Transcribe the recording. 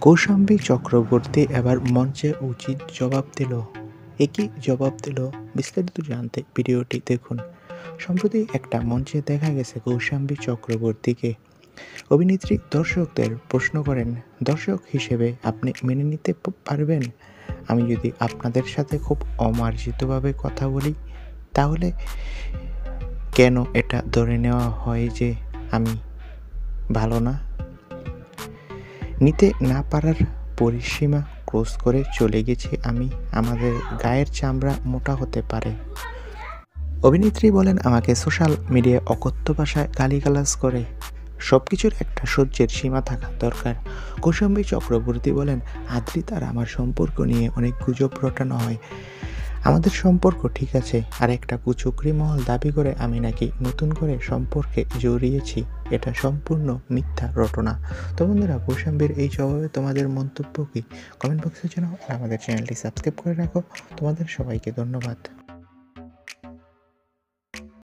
কৌশাম্বী চক্রবর্তী এবার মঞ্চে উচিত জবাব দিল। একই জবাব দিল? বিস্তারিত জানতে ভিডিওটি দেখুন। সম্প্রতি একটা মঞ্চে দেখা গেছে কৌশাম্বী চক্রবর্তীকে। অভিনেত্রী দর্শকদের প্রশ্ন করেন, দর্শক হিসেবে আপনি মেনে নিতে পারবেন আমি যদি আপনাদের সাথে খুব অমার্জিতভাবে কথা বলি? তাহলে কেন এটা ধরে নেওয়া হয় যে আমি ভালো না? নিতে না পারার পরিসীমা ক্রস করে চলে গেছি আমি। আমাদের গায়ের চামড়া মোটা হতে পারে। অভিনেত্রী বলেন, আমাকে সোশ্যাল মিডিয়ায় অকথ্য ভাষায় গালিগালাজ করে। সবকিছুর একটা সহ্যের সীমা থাকা দরকার। কৌশাম্বী চক্রবর্তী বলেন, আদ্রিতা আর আমার সম্পর্ক নিয়ে অনেক গুজব রটানো হয়। আমাদের সম্পর্ক ঠিক আছে, আর একটা কুচক্রী মহল দাবি করে আমি নাকি নতুন করে সম্পর্কে জড়িয়েছি। এটা সম্পূর্ণ মিথ্যা রটনা। তো বন্ধুরা, কৌশাম্বীর এই জবাবে তোমাদের মন্তব্য কি? কমেন্ট বক্সে জানাও আর আমাদের চ্যানেলটি সাবস্ক্রাইব করে রাখো। তোমাদের সবাইকে ধন্যবাদ।